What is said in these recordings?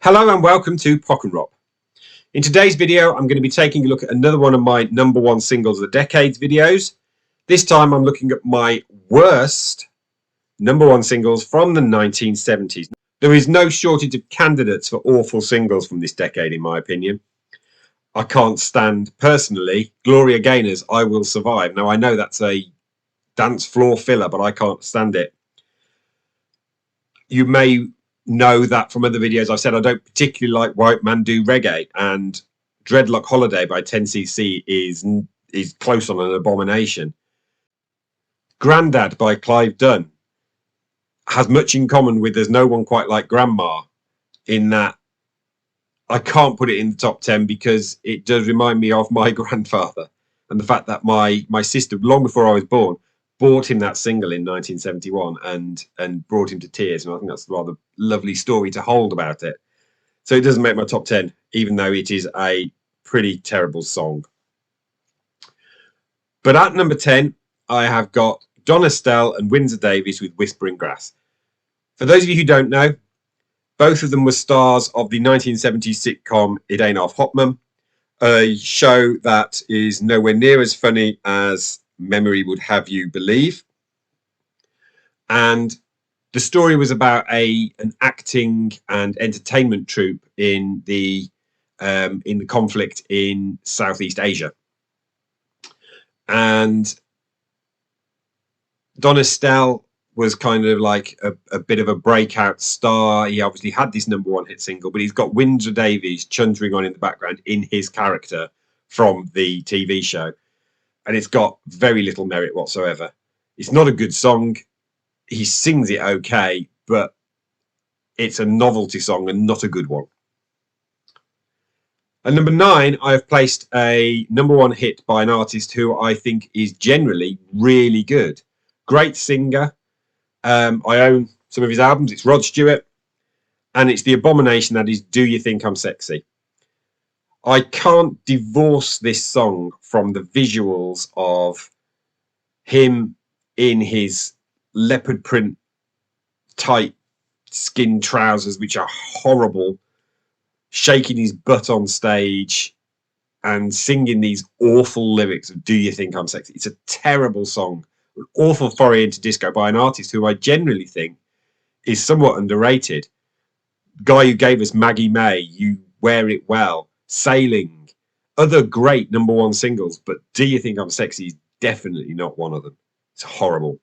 Hello and welcome to Pockenrop. In today's video, I'm going to be taking a look at another one of my #1 singles of the decades videos. This time I'm looking at my worst #1 singles from the 1970s. There is no shortage of candidates for awful singles from this decade, in my opinion. I can't stand, personally, Gloria Gaynor's I Will Survive. Now, I know that's a dance floor filler, but I can't stand it. You may know that from other videos I've said I don't particularly like White Man Do Reggae, and Dreadlock Holiday by 10cc is close on an abomination. Grandad by Clive Dunn has much in common with There's No One Quite Like Grandma, in that I can't put it in the top 10 because it does remind me of my grandfather, and the fact that my sister, long before I was born, bought him that single in 1971 and brought him to tears, and I think that's a rather lovely story to hold about it. So it doesn't make my top 10, even though it is a pretty terrible song. But at number 10, I have got Don Estelle and Windsor Davies with Whispering Grass. For those of you who don't know, both of them were stars of the 1970s sitcom It Ain't Half Hot Mum, a show that is nowhere near as funny as memory would have you believe. And the story was about an acting and entertainment troupe in the conflict in Southeast Asia. And Don Estelle was kind of like a bit of a breakout star. He obviously had this #1 hit single, but he's got Windsor Davies chuntering on in the background in his character from the TV show. And it's got very little merit whatsoever. It's not a good song. He sings it okay, but it's a novelty song and not a good one. At number 9, I have placed a #1 hit by an artist who I think is generally really good. Great singer. I own some of his albums. It's Rod Stewart, and it's the abomination that is Do You Think I'm Sexy? I can't divorce this song from the visuals of him in his leopard print tight skin trousers, which are horrible, shaking his butt on stage and singing these awful lyrics of Do You Think I'm Sexy? It's a terrible song, an awful foray into disco by an artist who I generally think is somewhat underrated. Guy who gave us Maggie May, You Wear It Well, Sailing, other great #1 singles, but Do You Think I'm Sexy is definitely not one of them. It's horrible.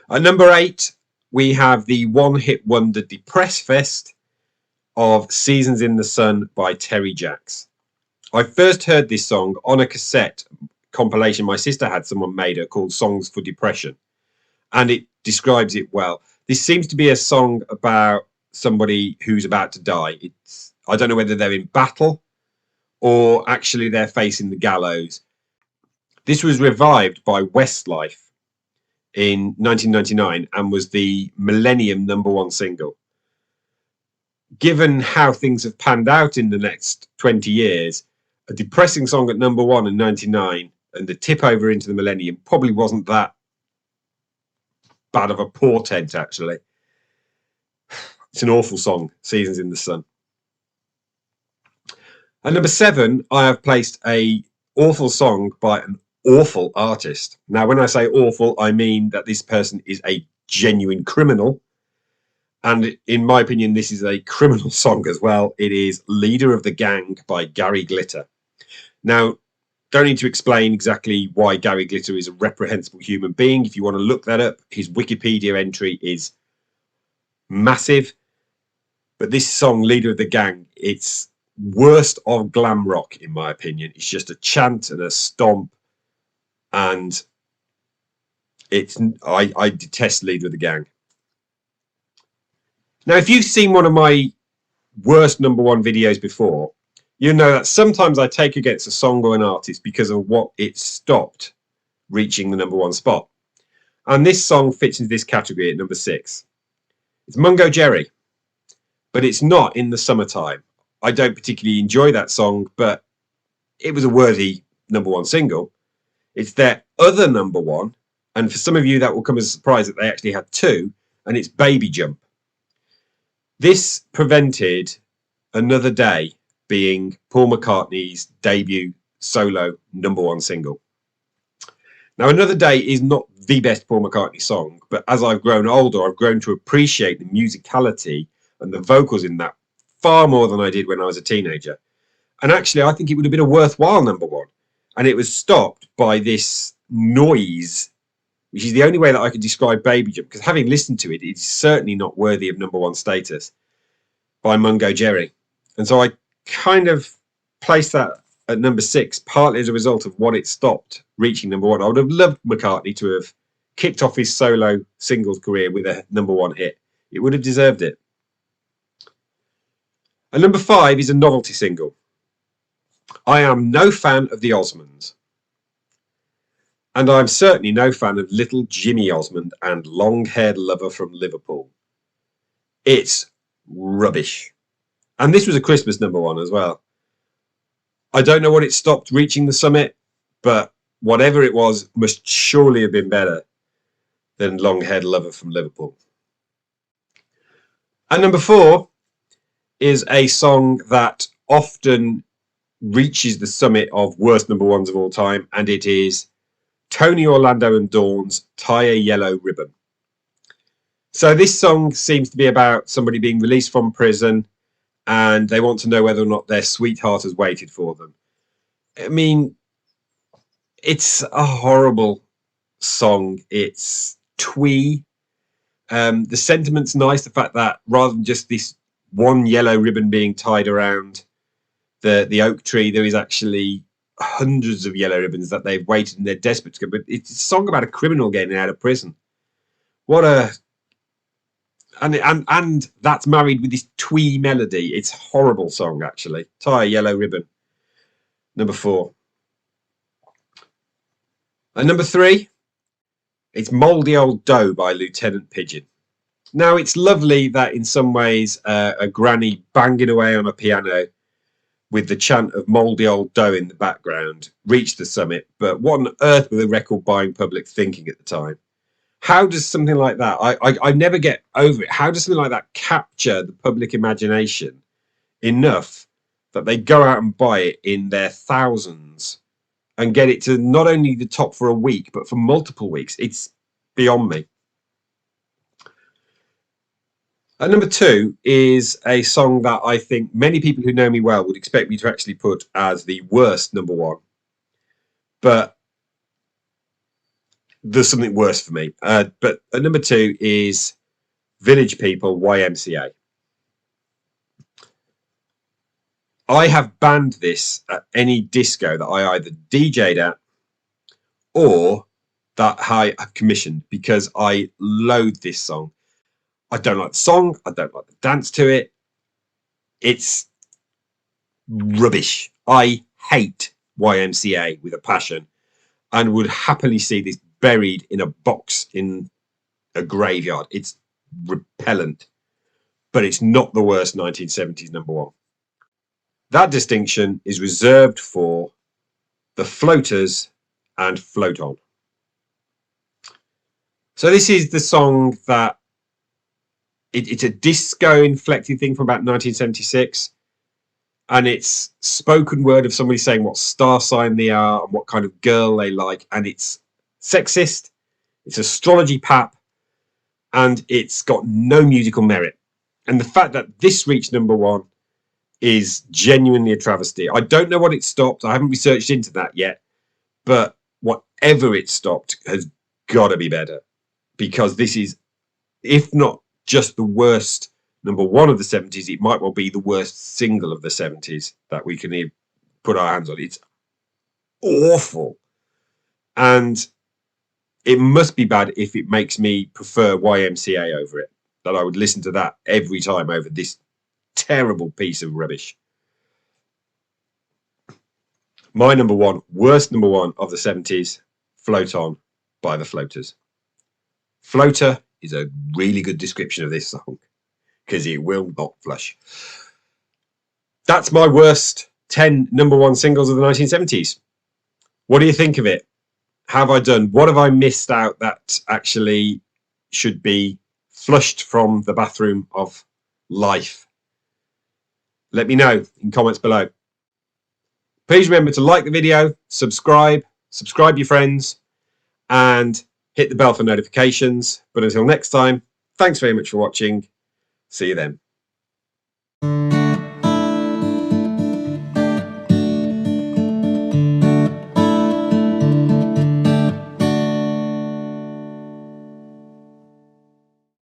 At number 8, we have the one-hit wonder Depress Fest of Seasons in the Sun by Terry Jacks. I first heard this song on a cassette compilation my sister had someone made her called Songs for Depression, and it describes it well. This seems to be a song about somebody who's about to die. I don't know whether they're in battle or actually they're facing the gallows. This was revived by Westlife in 1999 and was the Millennium #1 single. Given how things have panned out in the next 20 years, a depressing song at #1 in 99 and the tip over into the Millennium probably wasn't that bad of a portent, actually. It's an awful song, Seasons in the Sun. At number 7, I have placed a awful song by an awful artist. Now, when I say awful, I mean that this person is a genuine criminal. And in my opinion, this is a criminal song as well. It is Leader of the Gang by Gary Glitter. Now, don't need to explain exactly why Gary Glitter is a reprehensible human being. If you want to look that up, his Wikipedia entry is massive. But this song, Leader of the Gang, it's worst of glam rock, in my opinion. It's just a chant and a stomp. And I detest Leader of the Gang. Now, if you've seen one of my worst #1 videos before, you know that sometimes I take against a song or an artist because of what it stopped reaching the #1 spot. And this song fits into this category at number 6. It's Mungo Jerry, but it's not In the Summertime. I don't particularly enjoy that song, but it was a worthy #1 single. It's their other #1, and for some of you that will come as a surprise that they actually had 2, and it's Baby Jump. This prevented Another Day being Paul McCartney's debut solo #1 single. Now, Another Day is not the best Paul McCartney song, but as I've grown older, I've grown to appreciate the musicality and the vocals in that far more than I did when I was a teenager. And actually, I think it would have been a worthwhile #1. And it was stopped by this noise, which is the only way that I could describe Baby Jump, because having listened to it, it's certainly not worthy of #1 status, by Mungo Jerry. And so I kind of placed that at #6, partly as a result of what it stopped reaching #1. I would have loved McCartney to have kicked off his solo singles career with a #1 hit. It would have deserved it. And #5 is a novelty single. I am no fan of the Osmonds. And I'm certainly no fan of Little Jimmy Osmond and Long-Haired Lover from Liverpool. It's rubbish. And this was a Christmas #1 as well. I don't know what it stopped reaching the summit, but whatever it was must surely have been better than Long-Haired Lover from Liverpool. And #4 is a song that often reaches the summit of worst #1s of all time, and it is Tony Orlando and Dawn's Tie a Yellow Ribbon. So this song seems to be about somebody being released from prison and they want to know whether or not their sweetheart has waited for them. I mean, it's a horrible song. It's twee. The sentiment's nice. The fact that rather than just this one yellow ribbon being tied around the oak tree, there is actually hundreds of yellow ribbons that they've waited and they're desperate to go. But it's a song about a criminal getting out of prison. What a and that's married with this twee melody. It's a horrible song, actually. Tie a Yellow Ribbon, #4. And #3, it's Moldy Old Dough by Lieutenant Pigeon. Now, it's lovely that in some ways a granny banging away on a piano with the chant of Moldy Old Dough in the background reached the summit, but what on earth were the record-buying public thinking at the time? How does something like that, I never get over it, how does something like that capture the public imagination enough that they go out and buy it in their thousands and get it to not only the top for a week, but for multiple weeks? It's beyond me. And #2 is a song that I think many people who know me well would expect me to actually put as the worst #1. But there's something worse for me. But at #2 is Village People, YMCA. I have banned this at any disco that I either DJ'd at or that I have commissioned because I loathe this song. I don't like the song. I don't like the dance to it. It's rubbish. I hate YMCA with a passion and would happily see this buried in a box in a graveyard. It's repellent, but it's not the worst 1970s #1. That distinction is reserved for the Floaters and Float On. So this is the song that it's a disco inflected thing from about 1976, and it's spoken word of somebody saying what star sign they are and what kind of girl they like, and it's sexist, it's astrology pap, and it's got no musical merit. And the fact that this reached #1 is genuinely a travesty. I don't know what it stopped. I haven't researched into that yet, but whatever it stopped has got to be better, because this is, if not just the worst #1 of the 70s, it might well be the worst single of the 70s that we can put our hands on. It's awful. And it must be bad if it makes me prefer YMCA over it, that I would listen to that every time over this terrible piece of rubbish. My #1, worst #1 of the 70s, Float On by the Floaters. Floater is a really good description of this song because it will not flush. That's my worst 10 #1 singles of the 1970s. What do you think of it? Have I done? What have I missed out that actually should be flushed from the bathroom of life? Let me know in comments below. Please remember to like the video, subscribe your friends, and hit the bell for notifications. But until next time, thanks very much for watching. See you then.